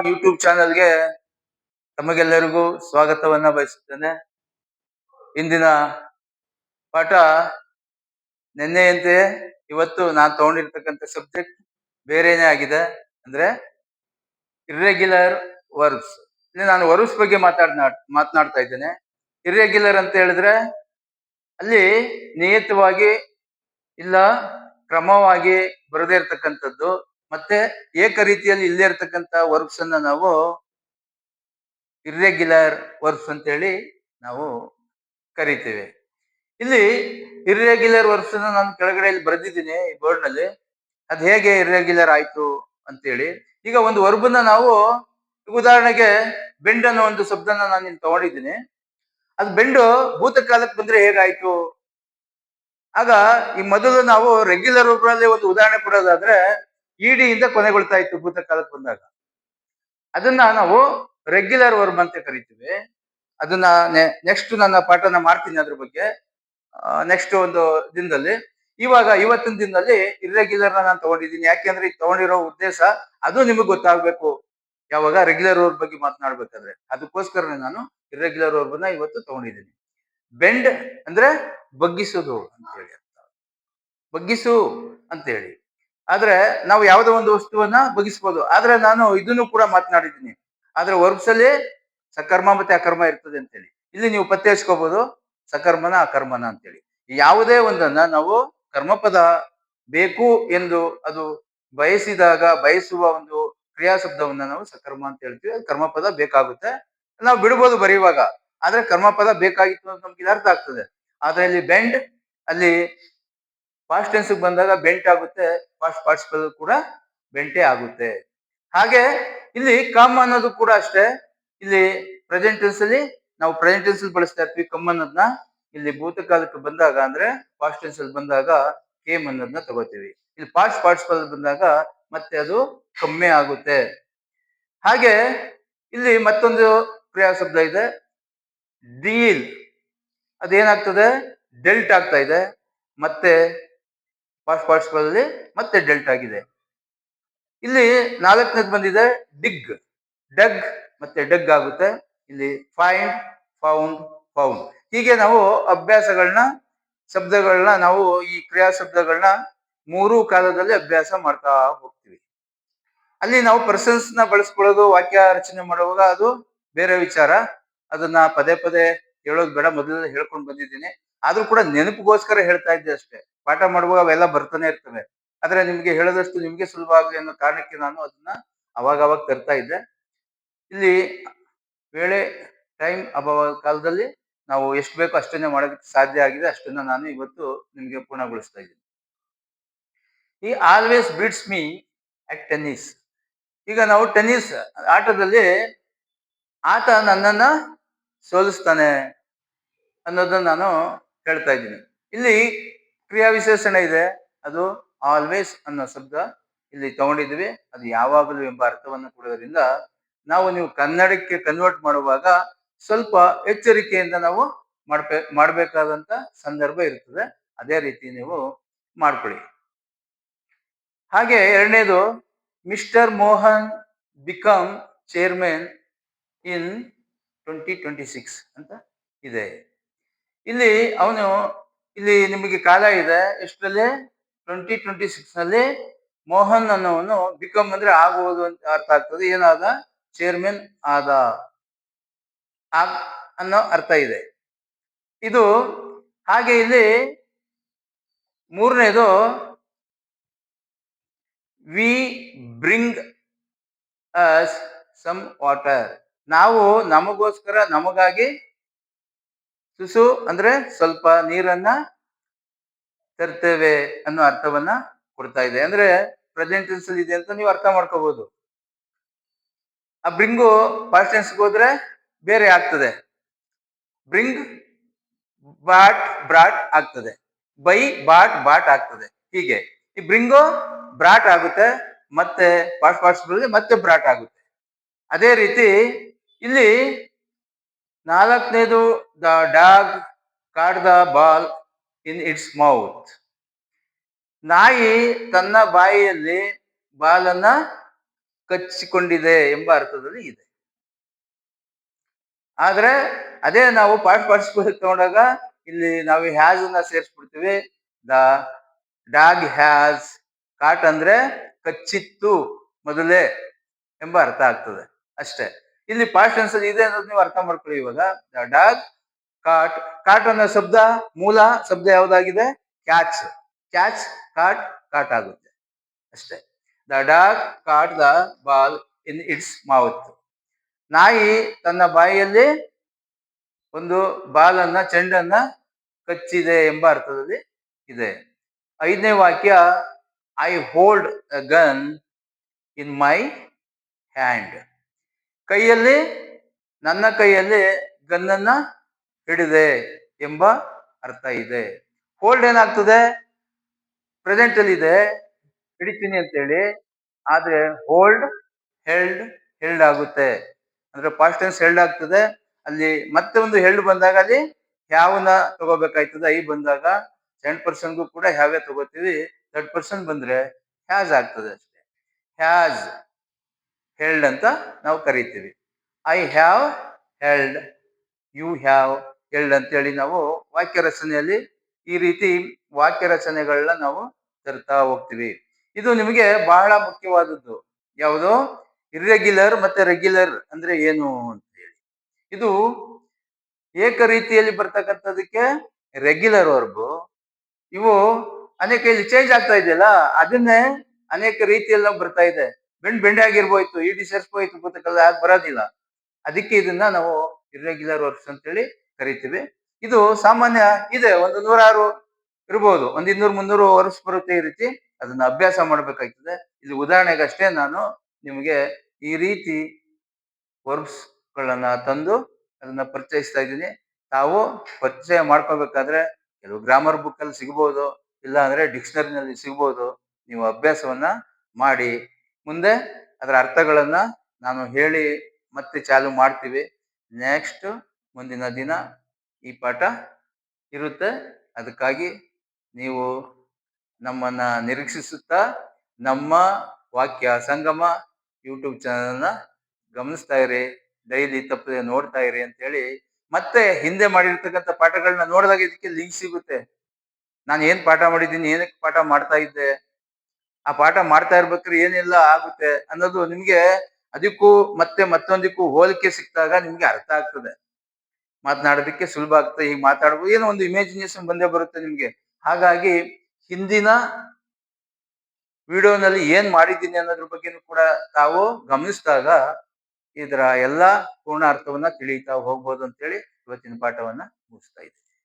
YouTube ಚಾನೆಲ್ಗೆ ತಮಗೆಲ್ಲರಿಗೂ ಸ್ವಾಗತವನ್ನ ಬಯಸುತ್ತೇನೆ. ಇಂದಿನ ಪಾಠ ನಿನ್ನೆಯಂತೆ ಇವತ್ತು ನಾನು ತಗೊಂಡಿರ್ತಕ್ಕಂಥ ಸಬ್ಜೆಕ್ಟ್ ಬೇರೆನೇ ಆಗಿದೆ. ಅಂದ್ರೆ ಇರ್ರೆಗ್ಯುಲರ್ ವರ್ಬ್ಸ್. ಇಲ್ಲಿ ನಾನು ವರ್ಬ್ಸ್ ಬಗ್ಗೆ ಮಾತನಾಡ್ತಾ ಇದ್ದೇನೆ. ಇರ್ರೆಗ್ಯುಲರ್ ಅಂತ ಹೇಳಿದ್ರೆ ಅಲ್ಲಿ ನಿಯತವಾಗಿ ಇಲ್ಲ ಕ್ರಮವಾಗಿ ಬರದೇ ಇರತಕ್ಕಂಥದ್ದು, ಮತ್ತೆ ಏಕ ರೀತಿಯಲ್ಲಿ ಇಲ್ಲೇ ಇರತಕ್ಕಂಥ ವರ್ಬ್ಸ್ ಅನ್ನ ನಾವು ಇರ್ರೆಗ್ಯುಲರ್ ವರ್ಬ್ಸ್ ಅಂತ ಹೇಳಿ ನಾವು ಕರಿತೇವೆ. ಇಲ್ಲಿ ಇರ್ರೆಗ್ಯುಲರ್ ವರ್ಬ್ಸ್ ಅನ್ನ ನಾನು ಕೆಳಗಡೆ ಇಲ್ಲಿ ಬರೆದಿದ್ದೀನಿ ಈ ಬೋರ್ಡ್ ನಲ್ಲಿ. ಅದ್ ಹೇಗೆ ಇರ್ರೆಗ್ಯುಲರ್ ಆಯ್ತು ಅಂತೇಳಿ. ಈಗ ಒಂದು ವರ್ಬನ್ನ ನಾವು ಉದಾಹರಣೆಗೆ ಬೆಂಡ್ ಅನ್ನೋ ಒಂದು ಶಬ್ದನ ನಾನು ಇಲ್ಲಿ ತಗೊಂಡಿದ್ದೀನಿ. ಅದು ಬೆಂಡು ಭೂತಕಾಲಕ್ಕೆ ಬಂದ್ರೆ ಹೇಗಾಯ್ತು? ಆಗ ಈ ಮೊದಲು ನಾವು ರೆಗ್ಯುಲರ್ ವರ್ಬ್ ಒಂದು ಉದಾಹರಣೆ ಕೊಡೋದಾದ್ರೆ ಇಡಿಯಿಂದ ಕೊನೆಗೊಳ್ತಾ ಇತ್ತು ಭೂತಕಾಲಕ್ಕೆ ಬಂದಾಗ. ಅದನ್ನ ನಾವು ರೆಗ್ಯುಲರ್ ವರ್ಬ್ ಅಂತ ಕರಿತೀವಿ. ಅದನ್ನ ನೆಕ್ಸ್ಟ್ ನನ್ನ ಪಾಠನ ಮಾಡ್ತೀನಿ ಅದ್ರ ಬಗ್ಗೆ ನೆಕ್ಸ್ಟ್ ಒಂದು ದಿನದಲ್ಲಿ. ಇವಾಗ ಇವತ್ತಿನ ದಿನದಲ್ಲಿ ಇರ್ರೆಗ್ಯುಲರ್ ನಾನು ತಗೊಂಡಿದ್ದೀನಿ. ಯಾಕೆಂದ್ರೆ ಈಗ ತಗೊಂಡಿರೋ ಉದ್ದೇಶ ಅದು ನಿಮಗೆ ಗೊತ್ತಾಗ್ಬೇಕು ಯಾವಾಗ ರೆಗ್ಯುಲರ್ ವರ್ಬ್ ಬಗ್ಗೆ ಮಾತನಾಡ್ಬೇಕಾದ್ರೆ. ಅದಕ್ಕೋಸ್ಕರ ನಾನು ಇರ್ರೆಗ್ಯುಲರ್ ವರ್ಬ್ ನ ಇವತ್ತು ತಗೊಂಡಿದ್ದೀನಿ. ಬೆಂಡ್ ಅಂದ್ರೆ ಬಗ್ಗಿಸೋದು ಅಂತ ಹೇಳಿ ಅರ್ಥ. ಬಗ್ಗಿಸು ಅಂತ ಹೇಳಿ. ಆದ್ರೆ ನಾವು ಯಾವುದೋ ಒಂದು ವಸ್ತುವನ್ನ ಬಗ್ಗಿಸ್ಬೋದು. ಆದ್ರೆ ನಾನು ಇದನ್ನು ಕೂಡ ಮಾತನಾಡಿದ್ದೀನಿ. ಆದ್ರೆ ವರ್ಬ್ಸ್ ಅಲ್ಲಿ ಸಕರ್ಮ ಮತ್ತೆ ಅಕರ್ಮ ಇರ್ತದೆ ಅಂತೇಳಿ. ಇಲ್ಲಿ ನೀವು ಪತ್ತೆ ಹಚ್ಕೋಬಹುದು ಸಕರ್ಮನ ಅಕರ್ಮನ ಅಂತೇಳಿ. ಯಾವುದೇ ಒಂದನ್ನ ನಾವು ಕರ್ಮಪದ ಬೇಕು ಎಂದು ಅದು ಬಯಸುವ ಒಂದು ಕ್ರಿಯಾ ಶಬ್ದವನ್ನ ನಾವು ಸಕರ್ಮ ಅಂತ ಹೇಳ್ತೀವಿ. ಕರ್ಮಪದ ಬೇಕಾಗುತ್ತೆ, ನಾವು ಬಿಡ್ಬೋದು ಬರೆಯುವಾಗ. ಆದ್ರೆ ಕರ್ಮಪದ ಬೇಕಾಗಿತ್ತು ಅಂತ ನಮ್ಗೆ ಅರ್ಥ ಆಗ್ತದೆ. ಆದ್ರೆ ಇಲ್ಲಿ ಬೆಂಡ್ ಅಲ್ಲಿ ಪಾಸ್ಟ್ ಟೆನ್ಸ್ ಬಂದಾಗ ಬೆಂಟ್ ಆಗುತ್ತೆ, ಪಾಸ್ಟ್ ಪಾರ್ಟಿಸಿಪಲ್ ಕೂಡ ಬೆಂಟೇ ಆಗುತ್ತೆ. ಹಾಗೆ ಇಲ್ಲಿ ಕಮ್ ಅನ್ನೋದು ಕೂಡ ಅಷ್ಟೇ. ಇಲ್ಲಿ ಪ್ರೆಸೆಂಟ್ ಟೆನ್ಸ್ ಅಲ್ಲಿ ನಾವು ಪ್ರೆಸೆಂಟ್ ಟೆನ್ಸ್ ಅಲ್ಲಿ ಬಳಸ್ತಾ ಇರ್ತೀವಿ ಕಮ್ ಅನ್ನೋದನ್ನ. ಇಲ್ಲಿ ಭೂತಕಾಲಕ್ಕೆ ಬಂದಾಗ ಅಂದ್ರೆ ಪಾಸ್ಟ್ ಟೆನ್ಸ್ ಅಲ್ಲಿ ಬಂದಾಗ ಕೇಮ್ ಅನ್ನೋದನ್ನ ತಗೋತೀವಿ. ಇಲ್ಲಿ ಪಾಸ್ಟ್ ಪಾರ್ಟಿಸಿಪಲ್ ಬಂದಾಗ ಮತ್ತೆ ಅದು ಕಮ್ಮಿ ಆಗುತ್ತೆ. ಹಾಗೆ ಇಲ್ಲಿ ಮತ್ತೊಂದು ಕ್ರಿಯಾ ಶಬ್ದ ಇದೆ ಡೀಲ್. ಅದೇನಾಗ್ತದೆ ಡೆಲ್ಟ್ ಆಗ್ತಾ ಇದೆ, ಮತ್ತೆ ಪಾಸ್ಟ್ ಪಾರ್ಟಿಸಿಪಲ್ ಅಲ್ಲಿ ಮತ್ತೆ ಡೆಲ್ಟ್ ಆಗಿದೆ. ಇಲ್ಲಿ ನಾಲ್ಕನೇದು ಬಂದಿದೆ ಡಿಗ್. ಡಗ್ ಮತ್ತೆ ಡಗ್ ಆಗುತ್ತೆ. ಇಲ್ಲಿ ಫೈಂಡ್, ಫೌಂಡ್, ಫೌಂಡ್. ಹೀಗೆ ನಾವು ಅಭ್ಯಾಸಗಳನ್ನ ಶಬ್ದಗಳನ್ನ ನಾವು ಈ ಕ್ರಿಯಾ ಶಬ್ದಗಳನ್ನ ಮೂರು ಕಾಲದಲ್ಲಿ ಅಭ್ಯಾಸ ಮಾಡ್ತಾ ಹೋಗ್ತೀವಿ. ಅಲ್ಲಿ ನಾವು ಪರ್ಸನ್ಸ್ ನ ಬಳಸ್ಕೊಳ್ಳೋದು ವಾಕ್ಯ ರಚನೆ ಮಾಡುವಾಗ ಅದು ಬೇರೆ ವಿಚಾರ. ಅದನ್ನ ಪದೇ ಪದೇ ಹೇಳೋದು ಬೇಡ, ಮೊದಲೇ ಹೇಳ್ಕೊಂಡು ಬಂದಿದ್ದೀನಿ. ಆದ್ರೂ ಕೂಡ ನೆನಪಿಗೋಸ್ಕರ ಹೇಳ್ತಾ ಇದ್ದೆ ಅಷ್ಟೇ. ಪಾಠ ಮಾಡುವಾಗ ಅವೆಲ್ಲ ಬರ್ತಾನೆ ಇರ್ತವೆ. ಆದ್ರೆ ನಿಮ್ಗೆ ಹೇಳೋದಷ್ಟು ನಿಮ್ಗೆ ಸುಲಭ ಆಗಲಿ ಅನ್ನೋ ಕಾರಣಕ್ಕೆ ನಾನು ಅದನ್ನ ಅವಾಗ ತರ್ತಾ ಇದ್ದೆ. ಇಲ್ಲಿ ವೇಳೆ ಟೈಮ್ ಅಭಾವ ಕಾಲದಲ್ಲಿ ನಾವು ಎಷ್ಟು ಬೇಕೋ ಅಷ್ಟನ್ನೇ ಮಾಡೋದಕ್ಕೆ ಸಾಧ್ಯ ಆಗಿದೆ. ಅಷ್ಟನ್ನ ನಾನು ಇವತ್ತು ನಿಮ್ಗೆ ಪೂರ್ಣಗೊಳಿಸ್ತಾ ಇದ್ದೀನಿ. ಈ always beats me at tennis. ಈಗ ನಾವು ಟೆನ್ನಿಸ್ ಆಟದಲ್ಲಿ ಆತ ನನ್ನನ್ನ ಸೋಲಿಸ್ತಾನೆ ಅನ್ನೋದನ್ನ ನಾನು ಹೇಳ್ತಾ ಇದ್ದೀನಿ. ಇಲ್ಲಿ ಕ್ರಿಯಾ ವಿಶೇಷಣ ಇದೆ, ಅದು ಆಲ್ವೇಸ್ ಅನ್ನೋ ಶಬ್ದ ಇಲ್ಲಿ ತಗೊಂಡಿದ್ವಿ. ಅದು ಯಾವಾಗಲೂ ಎಂಬ ಅರ್ಥವನ್ನು ಕೊಡೋದ್ರಿಂದ ನೀವು ಕನ್ನಡಕ್ಕೆ ಕನ್ವರ್ಟ್ ಮಾಡುವಾಗ ಸ್ವಲ್ಪ ಎಚ್ಚರಿಕೆಯಿಂದ ನಾವು ಮಾಡ್ಬೇಕಾದಂತ ಸಂದರ್ಭ ಇರ್ತದೆ. ಅದೇ ರೀತಿ ನೀವು ಮಾಡ್ಕೊಳ್ಳಿ. ಹಾಗೆ ಎರಡನೇದು ಮಿಸ್ಟರ್ ಮೋಹನ್ ಬಿಕಮ್ ಚೇರ್ಮನ್ ಇನ್ 2026 ಅಂತ ಇದೆ. ಇಲ್ಲಿ ಅವನು ಇಲ್ಲಿ ನಿಮಗೆ ಕಾಲ ಇದೆ ಎಷ್ಟರಲ್ಲಿ 2026 ನಲ್ಲಿ ಮೋಹನ್ ಅನ್ನೋವನು ಬಿಕಮ್ ಅಂದ್ರೆ ಆಗುವುದು ಅಂತ ಅರ್ಥ ಆಗ್ತದೆ. ಏನಾದ ಚೇರ್ಮನ್ ಆದ ಅನ್ನೋ ಅರ್ಥ ಇದೆ ಇದು. ಹಾಗೆ ಇಲ್ಲಿ ಮೂರನೇದು we bring us some water. ನಾವು ನಮಗೋಸ್ಕರ ನಮಗಾಗಿ ತುಸು ಅಂದ್ರೆ ಸ್ವಲ್ಪ ನೀರನ್ನ ತರ್ತೇವೆ ಅನ್ನೋ ಅರ್ಥವನ್ನ ಕೊಡ್ತಾ ಇದೆ. ಅಂದ್ರೆ ಪ್ರೆಸೆಂಟ್ ಟೆನ್ಸ್ ಅಲ್ಲಿ ಇದೆ ಅಂತ ನೀವು ಅರ್ಥ ಮಾಡ್ಕೋಬಹುದು. ಆ ಬ್ರಿಂಗು ಪಾಸ್ಟ್ ಟೆನ್ಸ್ ಹೋದ್ರೆ ಬೇರೆ ಆಗ್ತದೆ. ಬ್ರಿಂಗ್ ಬಾಟ್ ಬ್ರಾಟ್ ಆಗ್ತದೆ, ಬೈ ಬಾಟ್ ಆಗ್ತದೆ. ಹೀಗೆ ಈ ಬ್ರಿಂಗು ಬ್ರಾಟ್ ಆಗುತ್ತೆ, ಮತ್ತೆ ಪಾಸ್ಟ್ ಪಾರ್ಟಿಸಿಪಲ್ ಮತ್ತೆ ಬ್ರಾಟ್ ಆಗುತ್ತೆ. ಅದೇ ರೀತಿ ಇಲ್ಲಿ ನಾಲ್ಕನೇದು the dog caught the ball in its mouth. ನಾಯಿ ತನ್ನ ಬಾಯಿಯಲ್ಲಿ ಬಾಲನ್ನ ಕಚ್ಚಿಕೊಂಡಿದೆ ಎಂಬ ಅರ್ಥದಲ್ಲಿ ಇದೆ. ಆದ್ರೆ ಅದೇ ನಾವು ಪಾಸ್ಟ್ ಪಾರ್ಟಿಸಿಪಲ್ ತಗೊಂಡಾಗ ಇಲ್ಲಿ ನಾವು ಹ್ಯಾಸ್ ಅನ್ನ ಸೇರಿಸ್ಬಿಡ್ತೀವಿ. ದ ಡಾಗ್ ಹ್ಯಾಸ್ ಕಾಟ್ ಅಂದ್ರೆ ಕಚ್ಚಿತ್ತು ಮೊದಲೇ ಎಂಬ ಅರ್ಥ ಆಗ್ತದೆ ಅಷ್ಟೇ. ಇಲ್ಲಿ ಪಾಸ್ಟ್ ಟೆನ್ಸ್ ಇದೆ ಅನ್ನೋದು ನೀವು ಅರ್ಥ ಮಾಡ್ಕೊಳ್ಳಿ. ಇವಾಗ ದ ಡಾಗ್ ಕಾಟ್, ಕಾಟ್ ಅನ್ನೋ ಶಬ್ದ ಮೂಲ ಶಬ್ದ ಯಾವ್ದಾಗಿದೆ? ಕ್ಯಾಚ್. ಕ್ಯಾಚ್ ಕಾಟ್, ಕಾಟ್ ಆಗುತ್ತೆ ಅಷ್ಟೇ. The dog caught the ball in its mouth. ನಾಯಿ ತನ್ನ ಬಾಯಿಯಲ್ಲಿ ಒಂದು ಬಾಲನ್ನ, ಚೆಂಡನ್ನ ಕಚ್ಚಿದೆ ಎಂಬ ಅರ್ಥದಲ್ಲಿ ಇದೆ. 5ನೇ ವಾಕ್ಯ, I hold a gun in my hand. ಕೈಯಲ್ಲಿ, ನನ್ನ ಕೈಯಲ್ಲಿ ಗನ್ನನ್ನ ಹಿಡಿದೆ ಎಂಬ ಅರ್ಥ ಇದೆ. ಹೋಲ್ಡ್ ಏನಾಗ್ತದೆ? ಪ್ರೆಸೆಂಟ್ ಅಲ್ಲಿ ಇದೆ, ಹಿಡಿತೀನಿ ಅಂತೇಳಿ. ಆದ್ರೆ ಹೋಲ್ಡ್ ಹೆಲ್ಡ್, ಹೆಲ್ಡ್ ಆಗುತ್ತೆ. ಅಂದ್ರೆ ಪಾಸ್ಟ್ ಟೆನ್ಸ್ ಹೆಲ್ಡ್ ಆಗ್ತದೆ. ಅಲ್ಲಿ ಮತ್ತೆ ಒಂದು ಹೆಲ್ಡ್ ಬಂದಾಗ ಅಲ್ಲಿ ಹ್ಯಾವನ್ನ ತಗೋಬೇಕಾಯ್ತದೆ. ಐ ಬಂದಾಗ ಸೆಕೆಂಡ್ ಪರ್ಸನ್ಗೂ ಕೂಡ ಹ್ಯಾವೇ ತಗೋತೀವಿ. ಥರ್ಡ್ ಪರ್ಸನ್ ಬಂದ್ರೆ ಹ್ಯಾಸ್ ಆಗ್ತದೆ ಅಷ್ಟೇ. ಹ್ಯಾಸ್ ಹೆಲ್ಡ್ ಅಂತ ನಾವು ಕರಿತೀವಿ. I have held, you have held ಅಂತೇಳಿ ನಾವು ವಾಕ್ಯ ರಚನೆಯಲ್ಲಿ ಈ ರೀತಿ ವಾಕ್ಯ ರಚನೆಗಳನ್ನ ನಾವು ತರ್ತಾ ಹೋಗ್ತೀವಿ. ಇದು ನಿಮಗೆ ಬಹಳ ಮುಖ್ಯವಾದದ್ದು. ಯಾವುದು? ಇರ್ರೆಗ್ಯುಲರ್ ಮತ್ತೆ ರೆಗ್ಯುಲರ್ ಅಂದ್ರೆ ಏನು ಅಂತ ಹೇಳಿ. ಇದು ಏಕ ರೀತಿಯಲ್ಲಿ ಬರ್ತಕ್ಕಂಥದಕ್ಕೆ ರೆಗ್ಯುಲರ್ ವರ್ಬ್. ಇವು ಅನೇಕ ಇಲ್ಲಿ ಚೇಂಜ್ ಆಗ್ತಾ ಇದೆಯಲ್ಲ, ಅದನ್ನೇ ಅನೇಕ ರೀತಿಯಲ್ಲಿ ಬರ್ತಾ ಇದೆ. ಬೆಂಡೆ ಆಗಿರ್ಬೋಯ್ತು, ಇಡಿ ಸೇರ್ಸ್ಬೋಯ್ತು, ಗೊತ್ತಕ್ಕಲ್ಲ, ಯಾಕೆ ಬರೋದಿಲ್ಲ. ಅದಕ್ಕೆ ಇದನ್ನ ನಾವು ಇರ್ರೆಗ್ಯುಲರ್ ವರ್ಬ್ಸ್ ಅಂತೇಳಿ ಕರಿತೀವಿ. ಇದು ಸಾಮಾನ್ಯ ಇದೆ, ಒಂದು 106 ಇರ್ಬೋದು, ಒಂದು 200-300 ವರ್ಬ್ಸ್ ಬರುತ್ತೆ ಈ ರೀತಿ. ಅದನ್ನ ಅಭ್ಯಾಸ ಮಾಡ್ಬೇಕಾಗ್ತದೆ. ಇಲ್ಲಿ ಉದಾಹರಣೆಗಷ್ಟೇ ನಾನು ನಿಮಗೆ ಈ ರೀತಿ ವರ್ಬ್ಸ್ ಗಳನ್ನ ತಂದು ಅದನ್ನ ಪರಿಚಯಿಸ್ತಾ ಇದ್ದೀನಿ. ತಾವು ಪರಿಚಯ ಮಾಡ್ಕೋಬೇಕಾದ್ರೆ ಕೆಲವು ಗ್ರಾಮರ್ ಬುಕ್ ಅಲ್ಲಿ ಸಿಗ್ಬೋದು, ಇಲ್ಲ ಅಂದ್ರೆ ಡಿಕ್ಷನರಿನಲ್ಲಿ ಸಿಗ್ಬೋದು. ನೀವು ಅಭ್ಯಾಸವನ್ನ ಮಾಡಿ ಮುಂದೆ ಅದರ ಅರ್ಥಗಳನ್ನ ನಾನು ಹೇಳಿ ಮತ್ತೆ ಚಾಲು ಮಾಡ್ತೀವಿ. ನೆಕ್ಸ್ಟ್ ಮುಂದಿನ ದಿನ ಈ ಪಾಠ ಇರುತ್ತೆ. ಅದಕ್ಕಾಗಿ ನೀವು ನಮ್ಮನ್ನ ನಿರೀಕ್ಷಿಸುತ್ತಾ ನಮ್ಮ ವಾಕ್ಯ ಸಂಗಮ ಯೂಟ್ಯೂಬ್ ಚಾನೆಲ್ನ ಗಮನಿಸ್ತಾ ಇರಿ, ಡೈಲಿ ತಪ್ಪದೆ ನೋಡ್ತಾ ಇರಿ ಅಂತ ಹೇಳಿ, ಮತ್ತೆ ಹಿಂದೆ ಮಾಡಿರ್ತಕ್ಕಂಥ ಪಾಠಗಳನ್ನ ನೋಡಿದಾಗ ಇದಕ್ಕೆ ಲಿಂಕ್ ಸಿಗುತ್ತೆ. ನಾನು ಏನ್ ಪಾಠ ಮಾಡಿದ್ದೀನಿ, ಏನಕ್ಕೆ ಪಾಠ ಮಾಡ್ತಾ ಇದ್ದೆ, ಆ ಪಾಠ ಮಾಡ್ತಾ ಇರ್ಬೇಕಾದ್ರೆ ಏನೆಲ್ಲ ಆಗುತ್ತೆ ಅನ್ನೋದು ನಿಮ್ಗೆ ಅದಕ್ಕೂ ಮತ್ತೆ ಮತ್ತೊಂದಕ್ಕೂ ಹೋಲಿಕೆ ಸಿಕ್ಕಿದಾಗ ನಿಮ್ಗೆ ಅರ್ಥ ಆಗ್ತದೆ. ಮಾತನಾಡೋದಕ್ಕೆ ಸುಲಭ ಆಗ್ತದೆ. ಈಗ ಮಾತಾಡ್ಬೋದು, ಏನೋ ಒಂದು ಇಮ್ಯಾಜಿನೇಷನ್ ಬಂದೇ ಬರುತ್ತೆ ನಿಮ್ಗೆ. ಹಾಗಾಗಿ ಹಿಂದಿನ ವಿಡಿಯೋನಲ್ಲಿ ಏನ್ ಮಾಡಿದ್ದೀನಿ ಅನ್ನೋದ್ರ ಬಗ್ಗೆನೂ ಕೂಡ ತಾವು ಗಮನಿಸಿದಾಗ ಇದರ ಎಲ್ಲಾ ಪೂರ್ಣ ಅರ್ಥವನ್ನ ತಿಳಿತಾ ಹೋಗ್ಬೋದು ಅಂತೇಳಿ ಇವತ್ತಿನ ಪಾಠವನ್ನ ಮುಗಿಸ್ತಾ ಇದ್ದೀನಿ.